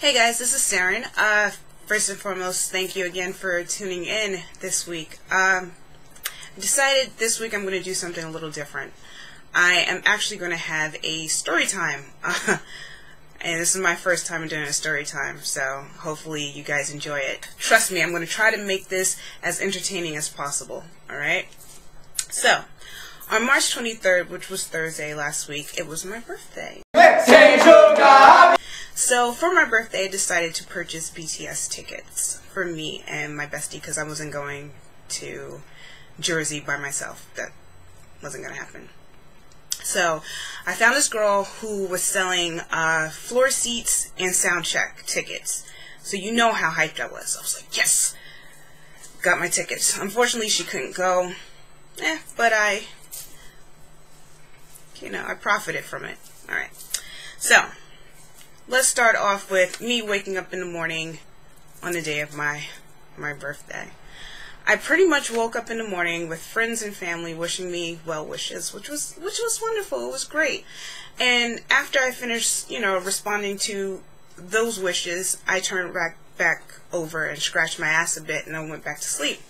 Hey guys, this is Saren. First and foremost, thank you again for tuning in this week. I decided this week I'm going to do something a little different. I am actually going to have a story time. And this is my first time doing a story time, so hopefully you guys enjoy it. Trust me, I'm going to try to make this as entertaining as possible, alright? So, on March 23rd, which was Thursday last week, it was my birthday. So for my birthday, I decided to purchase BTS tickets for me and my bestie because I wasn't going to Jersey by myself. That wasn't going to happen. So I found this girl who was selling floor seats and sound check tickets. So you know how hyped I was. I was like, yes! Got my tickets. Unfortunately, she couldn't go. But I profited from it. Alright. So, let's start off with me waking up in the morning on the day of my birthday. I pretty much woke up in the morning with friends and family wishing me well wishes, which was wonderful. It was great. And after I finished, responding to those wishes, I turned back over and scratched my ass a bit and I went back to sleep.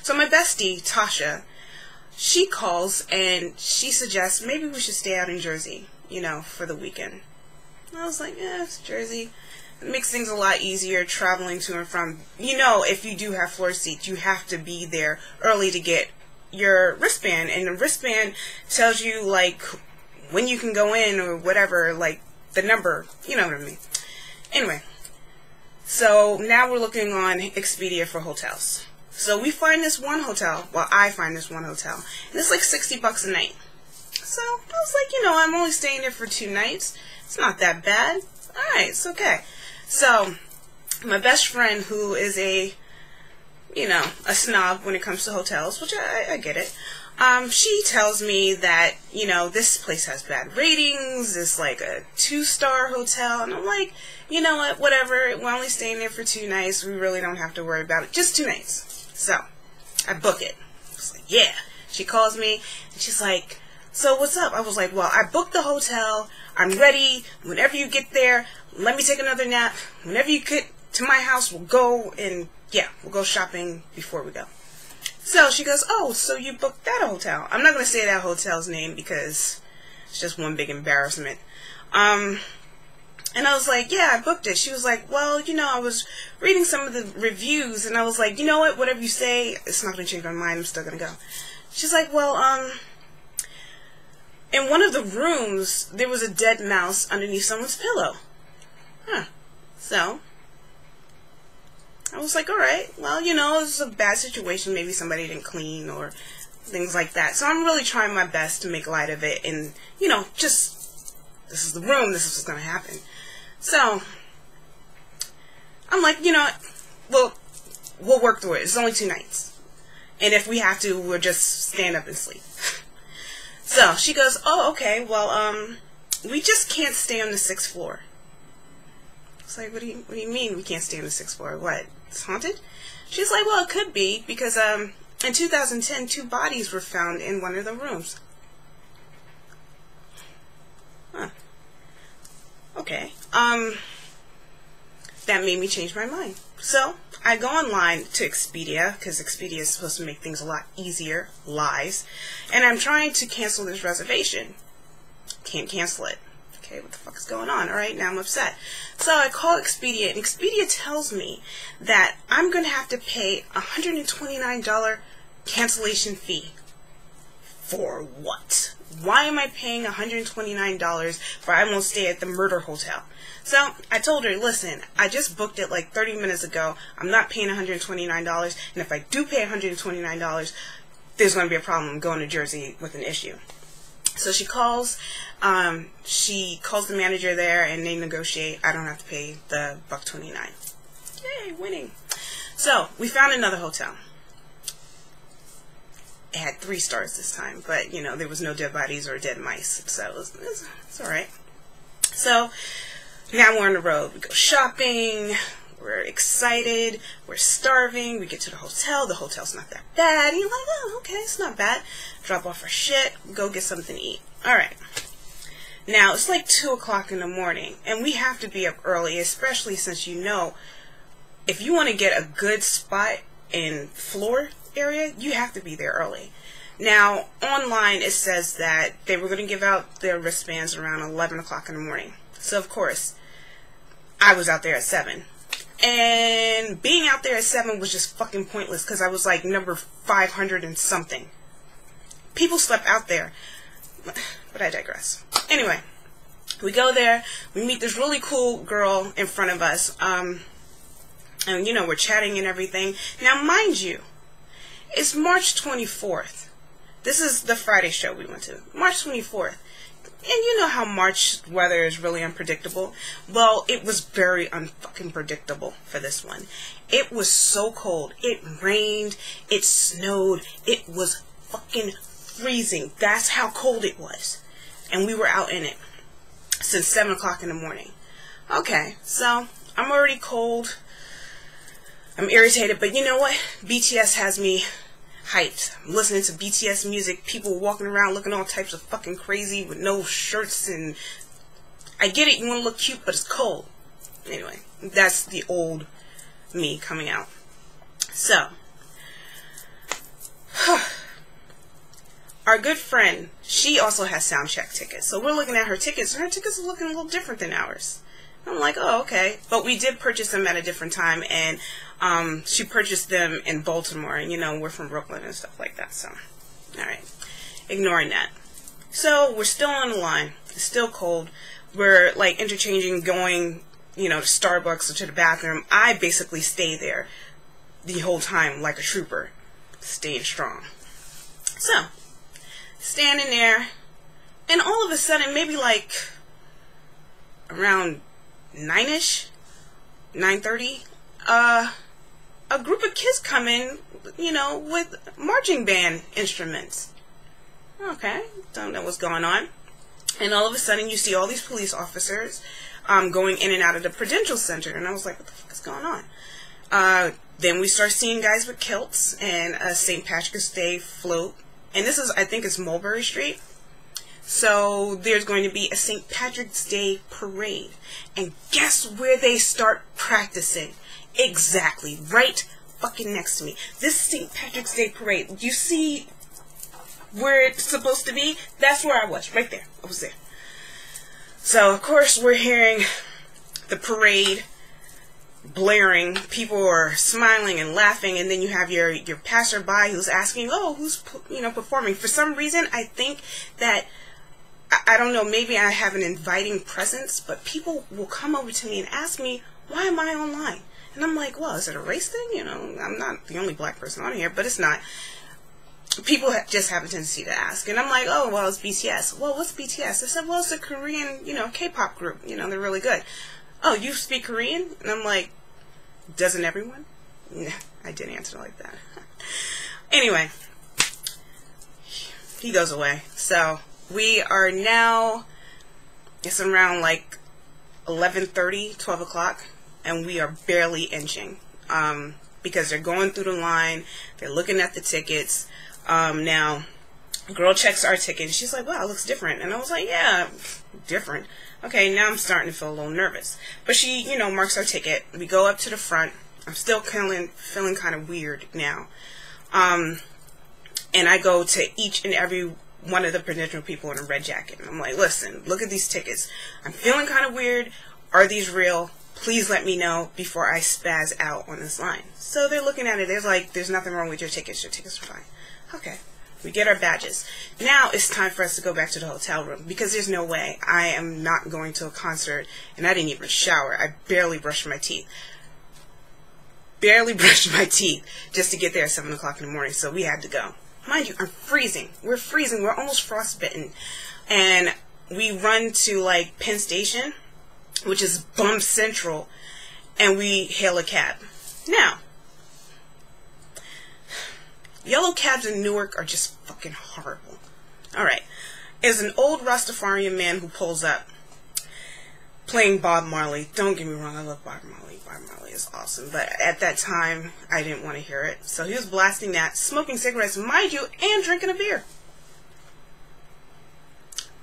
So my bestie, Tasha, she calls and she suggests maybe we should stay out in Jersey, for the weekend. I was like, yeah, it's Jersey. It makes things a lot easier traveling to and from. If you do have floor seats, you have to be there early to get your wristband. And the wristband tells you, when you can go in or whatever, the number. You know what I mean. Anyway, so now we're looking on Expedia for hotels. So we find this one hotel. Well, I find this one hotel. And it's like $60 a night. So I was like, I'm only staying there for 2 nights. It's not that bad. Alright, it's okay. So, my best friend, who is a snob when it comes to hotels, which I get it, she tells me that, this place has bad ratings, it's like a 2-star hotel, and I'm like, you know what, whatever, we're only staying there for 2 nights, we really don't have to worry about it, just 2 nights. So, I book it. I was like, yeah. She calls me, and she's like, so what's up? I was like, well, I booked the hotel, I'm ready, whenever you get there, let me take another nap, whenever you get to my house, we'll go shopping before we go. So she goes, oh, so you booked that hotel. I'm not going to say that hotel's name because it's just one big embarrassment. And I was like, yeah, I booked it. She was like, well, I was reading some of the reviews, and I was like, you know what, whatever you say, it's not going to change my mind, I'm still going to go. She's like, well, in one of the rooms, there was a dead mouse underneath someone's pillow. Huh. So, I was like, alright, well, this is a bad situation. Maybe somebody didn't clean or things like that. So I'm really trying my best to make light of it and, just, this is the room, this is what's going to happen. So, I'm like, well, we'll work through it. It's only 2 nights. And if we have to, we'll just stand up and sleep. So, she goes, oh, okay, well, we just can't stay on the 6th floor. It's like, what do you mean we can't stay on the 6th floor? What, it's haunted? She's like, well, it could be, because, in 2010, 2 bodies were found in one of the rooms. Huh. Okay. That made me change my mind. So, I go online to Expedia, because Expedia is supposed to make things a lot easier, lies, and I'm trying to cancel this reservation. Can't cancel it. Okay, what the fuck is going on? Alright, now I'm upset. So I call Expedia, and Expedia tells me that I'm going to have to pay a $129 cancellation fee. For what? Why am I paying $129 for I won't stay at the murder hotel? So, I told her, listen, I just booked it like 30 minutes ago. I'm not paying $129, and if I do pay $129, there's going to be a problem. I'm going to Jersey with an issue. So she calls the manager there, and they negotiate. I don't have to pay the $129. Yay, winning. So, we found another hotel. It had 3 stars this time, but, there was no dead bodies or dead mice, so it's alright. So, now we're on the road. We go shopping, we're excited, we're starving, we get to the hotel's not that bad, and you're like, oh, okay, it's not bad. Drop off our shit, go get something to eat. Alright. Now, it's like 2 o'clock in the morning, and we have to be up early, especially since you know, if you want to get a good spot in floor area, you have to be there early. Now, online it says that they were going to give out their wristbands around 11 o'clock in the morning. So, of course, I was out there at 7. And being out there at 7 was just fucking pointless because I was like number 500 and something. People slept out there. But I digress. Anyway, we go there. We meet this really cool girl in front of us. And, you know, we're chatting and everything. Now, mind you, it's March 24th. This is the Friday show we went to. March 24th. And you know how March weather is really unpredictable. Well, it was very unfucking predictable for this one. It was so cold. It rained. It snowed. It was fucking freezing. That's how cold it was. And we were out in it since 7 o'clock in the morning. Okay, so I'm already cold. I'm irritated, but you know what? BTS has me hyped. I'm listening to BTS music, people walking around looking all types of fucking crazy with no shirts, and I get it, you want to look cute, but it's cold. Anyway, that's the old me coming out. So, our good friend, she also has sound check tickets. So we're looking at her tickets, and her tickets are looking a little different than ours. I'm like, oh, okay. But we did purchase them at a different time, and she purchased them in Baltimore, and you know, we're from Brooklyn and stuff like that, so, alright. Ignoring that. So, we're still on the line. It's still cold. We're, like, interchanging, going, you know, to Starbucks or to the bathroom. I basically stay there the whole time like a trooper, staying strong. So, standing there, and all of a sudden, maybe like around 9-ish, 9:30, a group of kids come in, you know, with marching band instruments. Okay, don't know what's going on. And all of a sudden, you see all these police officers going in and out of the Prudential Center. And I was like, what the fuck is going on? Then we start seeing guys with kilts and a St. Patrick's Day float. And this is, I think it's Mulberry Street. So there's going to be a St. Patrick's Day parade. And guess where they start practicing? Exactly, right fucking next to me. This St. Patrick's Day parade, you see where it's supposed to be? That's where I was, right there. I was there. So, of course, we're hearing the parade blaring. People are smiling and laughing, and then you have your passerby who's asking, oh, who's, you know, performing? For some reason, I think that, I don't know, maybe I have an inviting presence, but people will come over to me and ask me, why am I online? And I'm like, well, is it a race thing? You know, I'm not the only black person on here, but it's not. People just have a tendency to ask. And I'm like, oh, well, it's BTS. Well, what's BTS? I said, well, it's a Korean, you know, K-pop group. You know, they're really good. Oh, you speak Korean? And I'm like, doesn't everyone? Nah, I didn't answer like that. Anyway, he goes away. So, we are now, it's around like 11:30, 12 o'clock. And we are barely inching because they're going through the line. They're looking at the tickets. Now, girl checks our ticket. And she's like, wow, it looks different. And I was like, yeah, different. Okay, now I'm starting to feel a little nervous. But she, you know, marks our ticket. We go up to the front. I'm still feeling kind of weird now. And I go to each and every one of the potential people in a red jacket. And I'm like, listen, look at these tickets. I'm feeling kind of weird. Are these real? Please let me know before I spaz out on this line. So they're looking at it. They're like, there's nothing wrong with your tickets. Your tickets are fine. Okay. We get our badges. Now it's time for us to go back to the hotel room because there's no way I am not going to a concert, and I didn't even shower. I barely brushed my teeth. Barely brushed my teeth just to get there at 7 o'clock in the morning, so we had to go. Mind you, I'm freezing. We're freezing. We're almost frostbitten. And we run to, like, Penn Station, which is Bum Central, and we hail a cab. Now, yellow cabs in Newark are just fucking horrible. Alright, there's an old Rastafarian man who pulls up, playing Bob Marley. Don't get me wrong, I love Bob Marley. Bob Marley is awesome, but at that time, I didn't want to hear it. So he was blasting that, smoking cigarettes, mind you, and drinking a beer.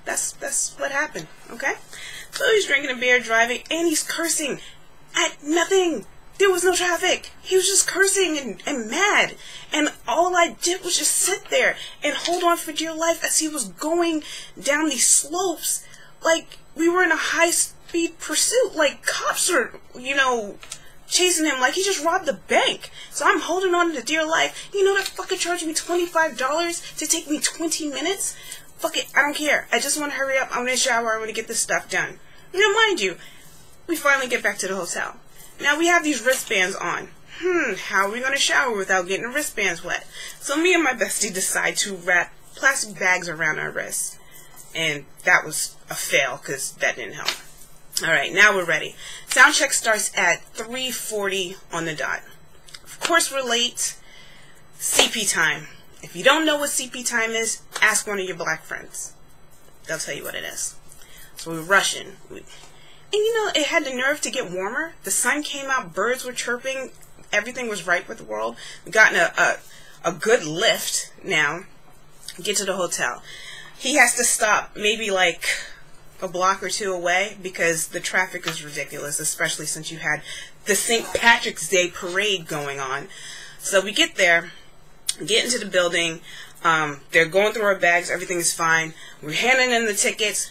That's what happened, okay? So he's drinking a beer, driving, and he's cursing at nothing. There was no traffic. He was just cursing and mad. And all I did was just sit there and hold on for dear life as he was going down these slopes. Like, we were in a high-speed pursuit. Like, cops were, you know, chasing him like he just robbed a bank. So I'm holding on to dear life. You know, they're fucking charging me $25 to take me 20 minutes? Fuck it, I don't care. I just want to hurry up. I'm going to shower. I want to get this stuff done. You know, mind you, we finally get back to the hotel. Now we have these wristbands on. How are we going to shower without getting the wristbands wet? So me and my bestie decide to wrap plastic bags around our wrists. And that was a fail because that didn't help. Alright, now we're ready. Sound check starts at 3:40 on the dot. Of course we're late. CP time. If you don't know what CP time is, ask one of your black friends. They'll tell you what it is. So we're rushing. And you know, it had the nerve to get warmer. The sun came out, birds were chirping, everything was right with the world. We've gotten a good lift now. Get to the hotel. He has to stop maybe like a block or two away because the traffic is ridiculous, especially since you had the St. Patrick's Day parade going on. So we get there, get into the building, they're going through our bags, everything is fine. We're handing in the tickets.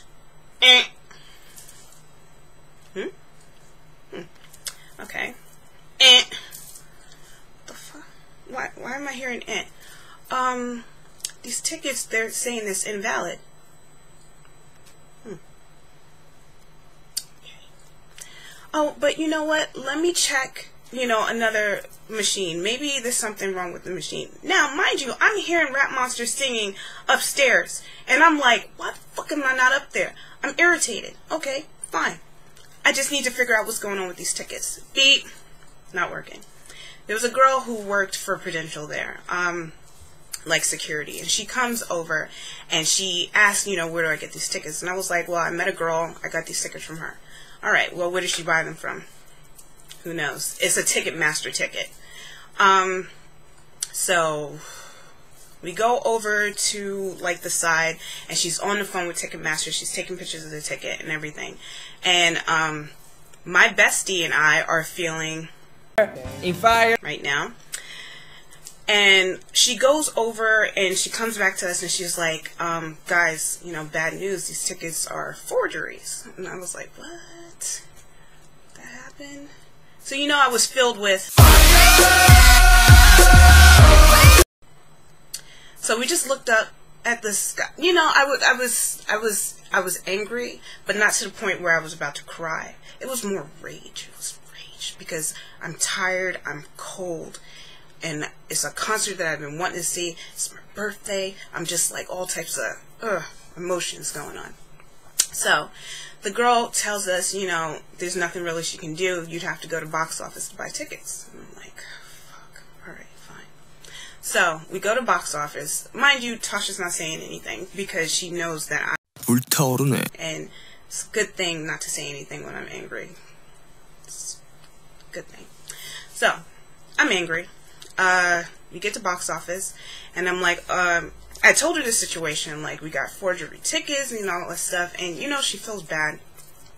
Okay. The fuck? Why am I hearing these tickets, they're saying it's invalid. Okay. Oh, but you know what? Let me check, you know, another machine. Maybe there's something wrong with the machine. Now, mind you, I'm hearing Rap Monster singing upstairs. And I'm like, why the fuck am I not up there? I'm irritated. Okay, fine. I just need to figure out what's going on with these tickets. Beep. Not working. There was a girl who worked for Prudential there, like security, and she comes over and she asked, you know, where do I get these tickets? And I was like, well, I met a girl, I got these tickets from her. Alright, well, where did she buy them from? Who knows? It's a Ticketmaster ticket. So we go over to like the side, and she's on the phone with Ticketmaster. She's taking pictures of the ticket and everything. And my bestie and I are feeling fire right now. And she goes over and she comes back to us and she's like, guys, you know, bad news. These tickets are forgeries. And I was like, what? That happened? So you know, I was filled with. So we just looked up at the sky. You know, I was angry, but not to the point where I was about to cry. It was more rage. It was rage because I'm tired, I'm cold, and it's a concert that I've been wanting to see. It's my birthday. I'm just like all types of emotions going on. So the girl tells us, you know, there's nothing really she can do. You'd have to go to box office to buy tickets. And I'm like, fuck. Alright, fine. So we go to box office. Mind you, Tasha's not saying anything because she knows that and it's a good thing not to say anything when I'm angry. It's a good thing. So I'm angry. We get to box office and I'm like, I told her the situation, like we got forgery tickets and all that stuff, and you know, she feels bad.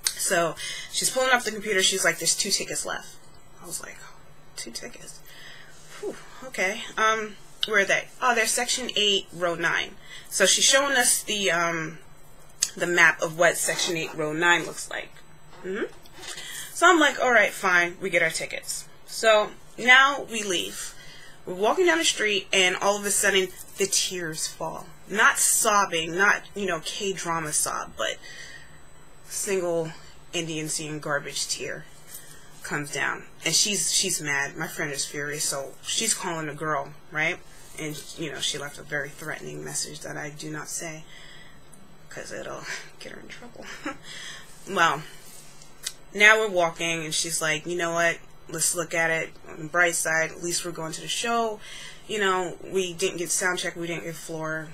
So she's pulling up the computer, she's like, there's 2 tickets left. I was like, 2 tickets? Whew, okay. Where are they? Oh, they're section 8, row 9. So she's showing us the map of what section 8, row 9 looks like. So I'm like, alright, fine, we get our tickets. So now we leave. We're walking down the street and all of a sudden the tears fall. Not sobbing, not, you know, K-drama sob, but single Indian scene garbage tear comes down. And she's mad. My friend is furious, so she's calling the girl, right? And, you know, she left a very threatening message that I do not say because it'll get her in trouble. Well, now we're walking and she's like, you know what? Let's look at it on the bright side. At least we're going to the show. You know, we didn't get sound check. We didn't get floor.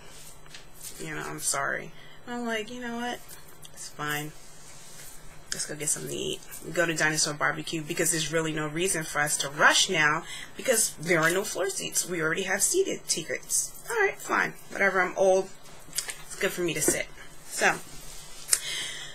You know, I'm sorry. I'm like, you know what? It's fine. Let's go get something to eat. We go to Dinosaur Barbecue because there's really no reason for us to rush now because there are no floor seats. We already have seated tickets. Alright, fine. Whatever, I'm old. It's good for me to sit. So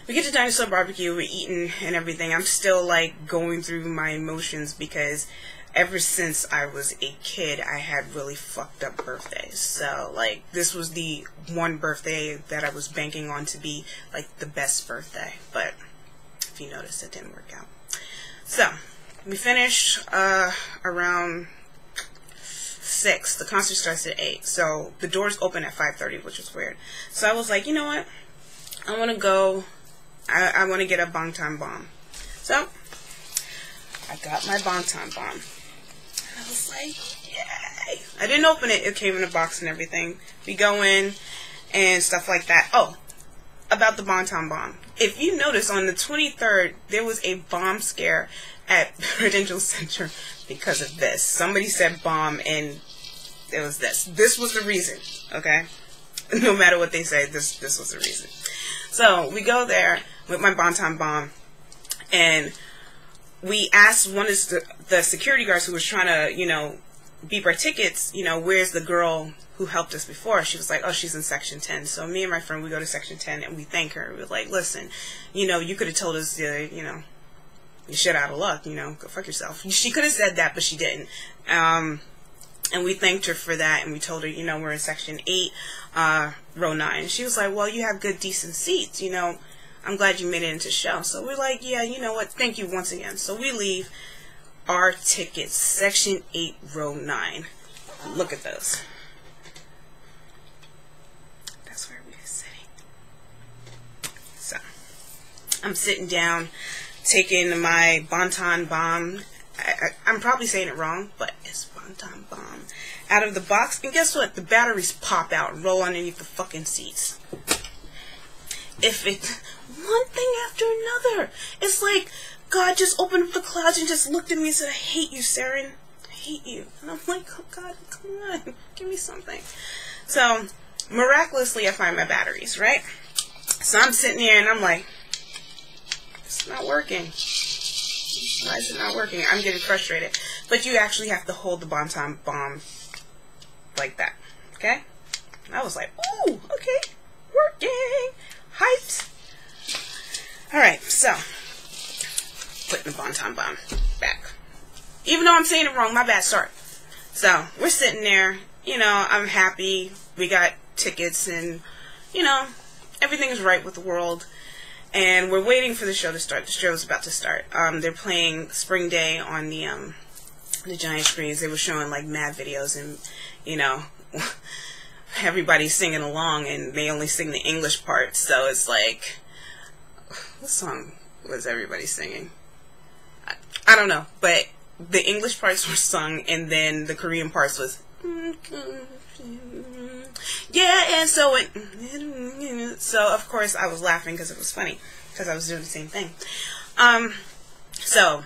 we get to Dinosaur Barbecue, we're eating and everything. I'm still like going through my emotions because ever since I was a kid, I had really fucked up birthdays. So like this was the one birthday that I was banking on to be like the best birthday. But if you notice, it didn't work out. So we finished around 6. The concert starts at 8. So the doors open at 5:30, which was weird. So I was like, you know what? I want to go. I want to get a Bangtan bomb. So I got my Bangtan bomb. And I was like, yay! I didn't open it. It came in a box and everything. We go in and stuff like that. Oh, about the Bangtan bomb. If you notice, on the 23rd, there was a bomb scare at Prudential Center because of this. Somebody said bomb and it was this. This was the reason, okay? No matter what they say, this was the reason. So we go there with my Bangtan bomb, and we asked one of the security guards who was trying to, you know, beep our tickets, you know, where's the girl who helped us before? She was like, oh, she's in section 10. So me and my friend, we go to section 10 and we thank her. We're like, listen, you know, you could have told us, you know, you shit out of luck, you know, go fuck yourself. She could have said that, but she didn't. And we thanked her for that, and we told her, you know, we're in section 8, row 9. And she was like, well, you have good, decent seats, you know, I'm glad you made it into show. So we're like, yeah, you know what, thank you once again. So we leave our tickets, section 8, row 9. Look at those. That's where we're sitting. So I'm sitting down, taking my Bangtan bomb. I'm probably saying it wrong, but it's Bangtan bomb out of the box. And guess what? The batteries pop out and roll underneath the fucking seats. If it, one thing after another. It's like God just opened up the clouds and just looked at me and said, I hate you, Saren. I hate you. And I'm like, oh God, come on. Give me something. So miraculously, I find my batteries, right? So I'm sitting here and I'm like, it's not working. Why is it not working? I'm getting frustrated. But you actually have to hold the Bangtan bomb like that. Okay? And I was like, ooh, okay. Working. Hyped. Alright, so putting the Bangtan bomb back. Even though I'm saying it wrong, my bad, sorry. So, we're sitting there, you know, I'm happy. We got tickets and, you know, everything is right with the world. And we're waiting for the show to start. The show is about to start. They're playing Spring Day on the giant screens. They were showing like mad videos, and you know, everybody's singing along, and they only sing the English part. So it's like, what song was everybody singing? I don't know, but the English parts were sung, and then the Korean parts was. Yeah, and so of course I was laughing because it was funny, because I was doing the same thing. So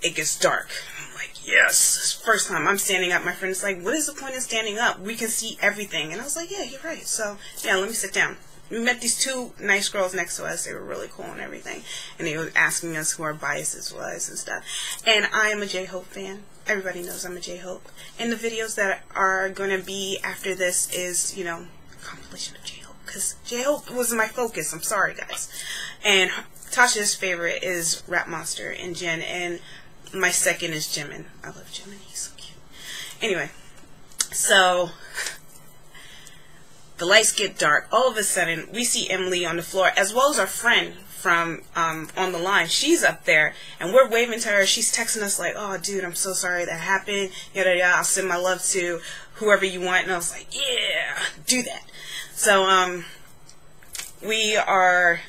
it gets dark. I'm like, yes, first time I'm standing up. My friend's like, what is the point of standing up? We can see everything. And I was like, yeah, you're right. So yeah, let me sit down. We met these two nice girls next to us. They were really cool and everything. And they were asking us who our biases was and stuff. And I am a J-Hope fan. Everybody knows I'm a J-Hope. And the videos that are going to be after this is, you know, a compilation of J-Hope. Because J-Hope was my focus. I'm sorry, guys. And Tasha's favorite is Rap Monster and Jin. And my second is Jimin. I love Jimin. He's so cute. Anyway. So the lights get dark. All of a sudden, we see Emily on the floor, as well as our friend from on the line. She's up there, and we're waving to her. She's texting us like, oh, dude, I'm so sorry that happened. Yada, yada. I'll send my love to whoever you want. And I was like, yeah, do that. So we are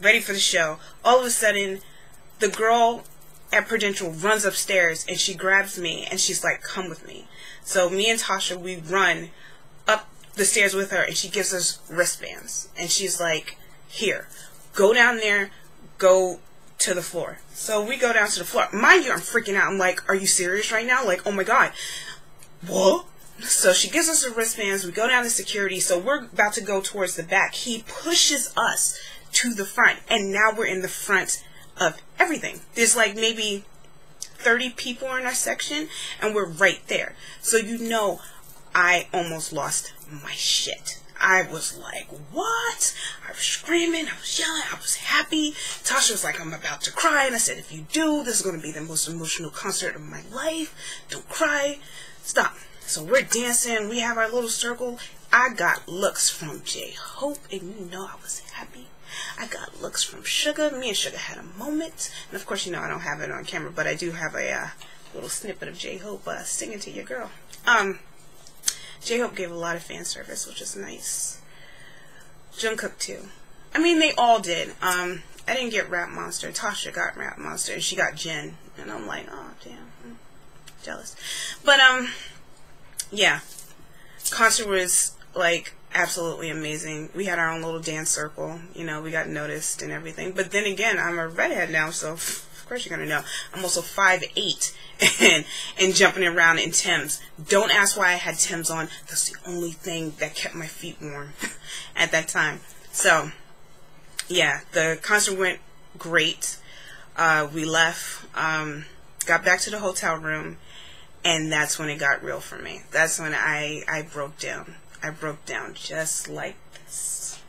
ready for the show. All of a sudden, the girl at Prudential runs upstairs, and she grabs me, and she's like, come with me. So me and Tasha, we run up the stairs with her, and she gives us wristbands, and she's like, here, go down there, go to the floor. So we go down to the floor. Mind you, I'm freaking out. I'm like, are you serious right now? Like, oh my God. What? So she gives us the wristbands. We go down to security. So we're about to go towards the back. He pushes us to the front, and now we're in the front of everything. There's like maybe 30 people in our section, and we're right there. So you know, I almost lost my shit. I was like, what? I was screaming, I was yelling, I was happy. Tasha was like, I'm about to cry. And I said, if you do, this is going to be the most emotional concert of my life. Don't cry. Stop. So we're dancing. We have our little circle. I got looks from J-Hope, and you know I was happy. I got looks from Sugar. Me and Sugar had a moment. And of course, you know, I don't have it on camera, but I do have a little snippet of J-Hope singing to your girl. J-Hope gave a lot of fan service, which is nice. Jungkook too. I mean, they all did. I didn't get Rap Monster. Tasha got Rap Monster, and she got Jin. And I'm like, oh, damn. I'm jealous. But, yeah. Concert was, like, absolutely amazing. We had our own little dance circle. You know, we got noticed and everything. But then again, I'm a redhead now, so of course you're going to know. I'm also 5'8", and jumping around in Timbs. Don't ask why I had Timbs on. That's the only thing that kept my feet warm at that time. So, yeah, the concert went great. We left, got back to the hotel room, and that's when it got real for me. That's when I broke down. I broke down just like this.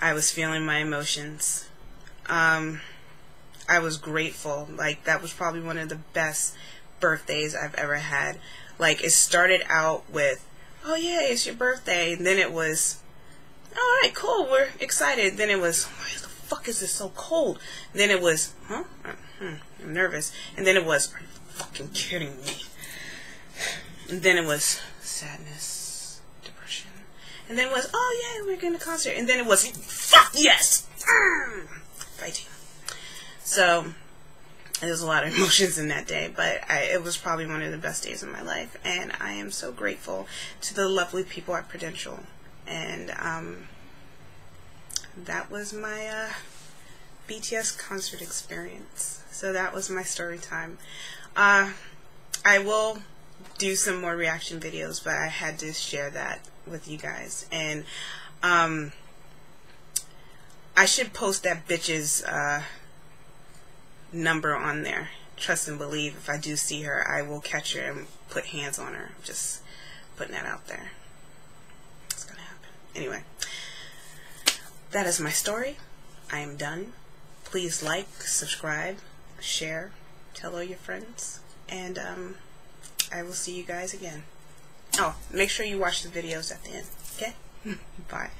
I was feeling my emotions. I was grateful. Like, that was probably one of the best birthdays I've ever had. Like, it started out with, oh yeah, it's your birthday. And then it was, alright, cool, we're excited. Then it was, why the fuck is this so cold? And then it was, huh? I'm nervous. And then it was, are you fucking kidding me? And then it was sadness, depression. And then it was, oh yeah, we're going to concert. And then it was, fuck yes! Fighting. So, there's a lot of emotions in that day, but it was probably one of the best days of my life, and I am so grateful to the lovely people at Prudential. And that was my BTS concert experience. So that was my story time. I will do some more reaction videos, but I had to share that with you guys. And I should post that bitch's number on there. Trust and believe, if I do see her, I will catch her and put hands on her. Just putting that out there. It's gonna happen. Anyway, that is my story. I am done. Please like, subscribe, share, tell all your friends, and I will see you guys again. Oh, make sure you watch the videos at the end. Okay? Bye.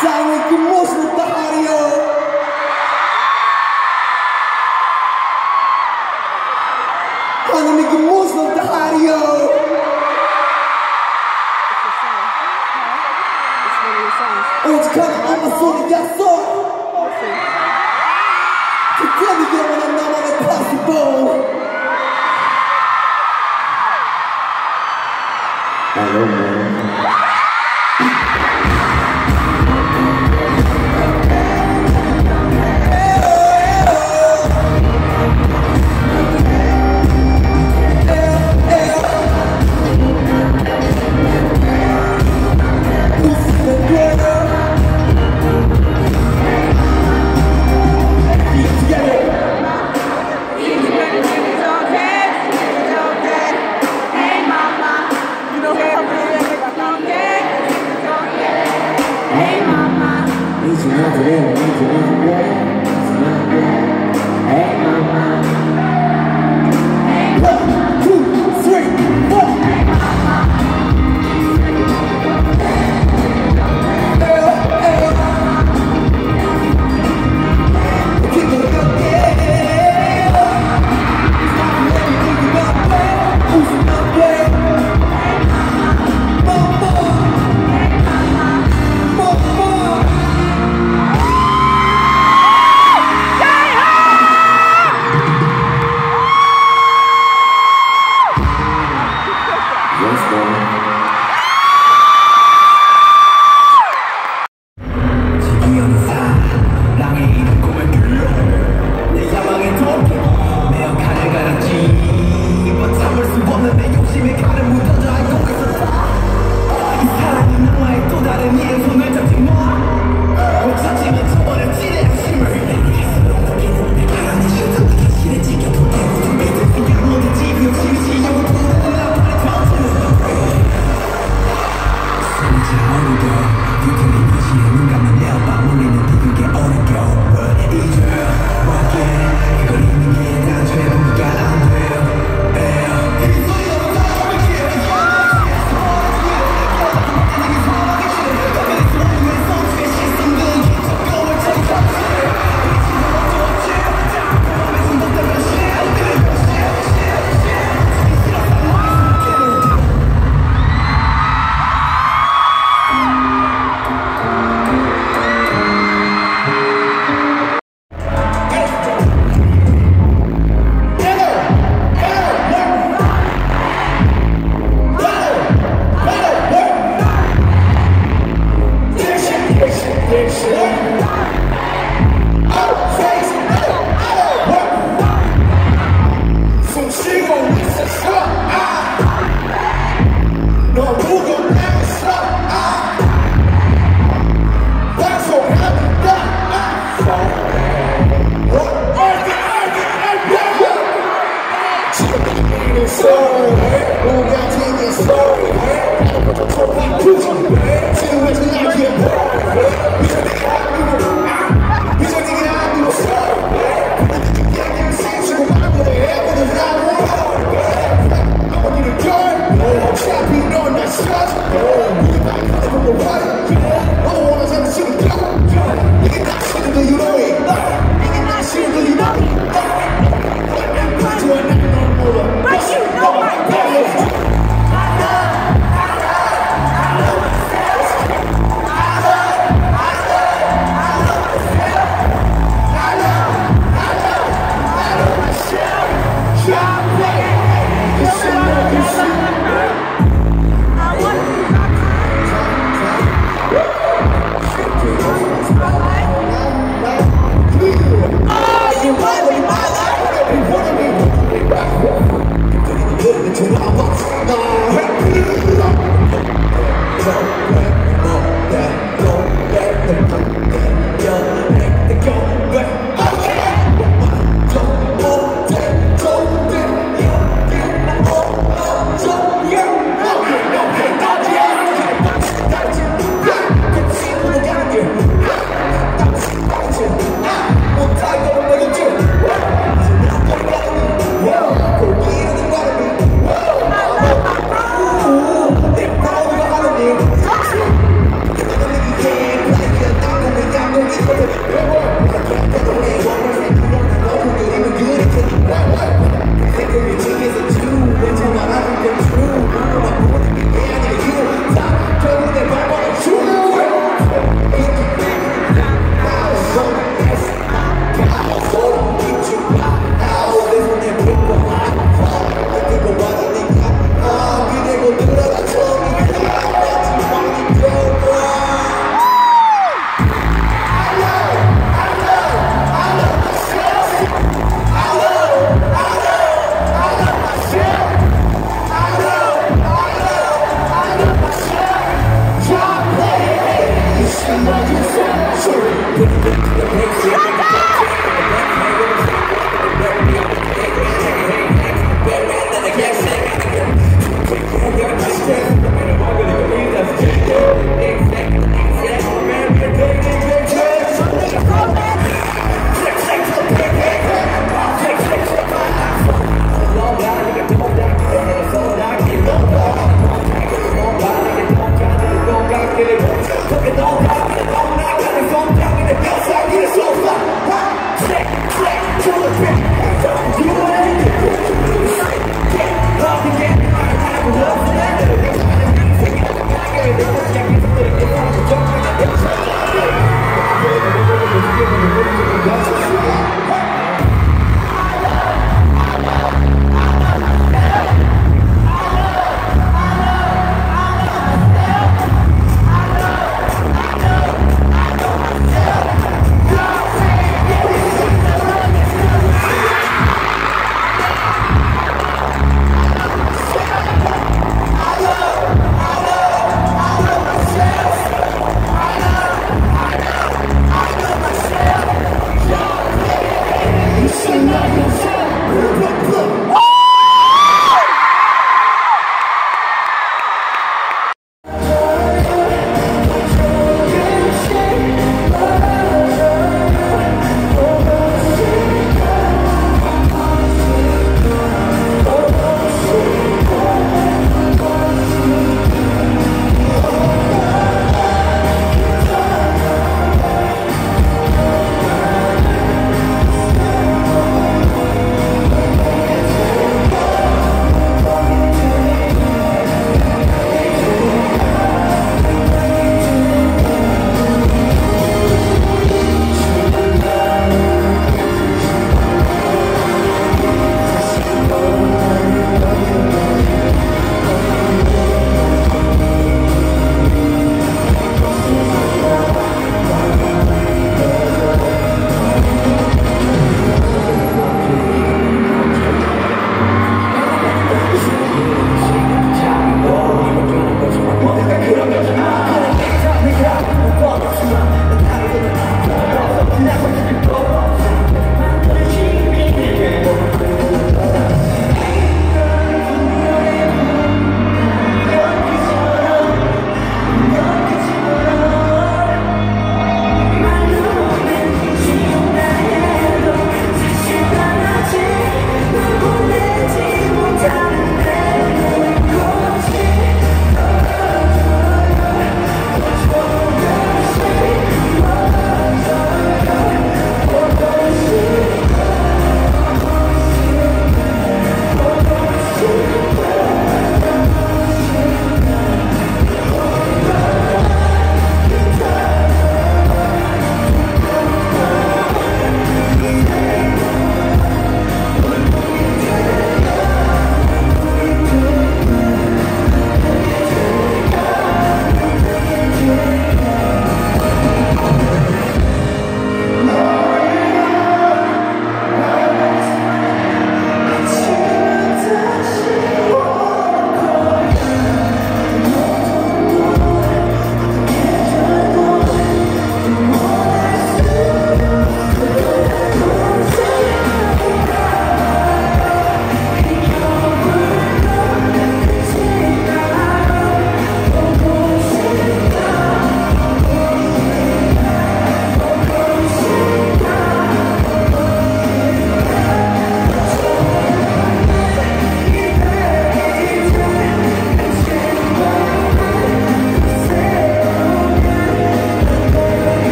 Tiny emotional audio. Tiny emotional audio. Onde cada alma sonha e a só. Together you wanna know what is possible. Hello, man.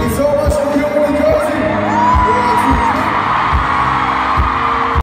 It's almost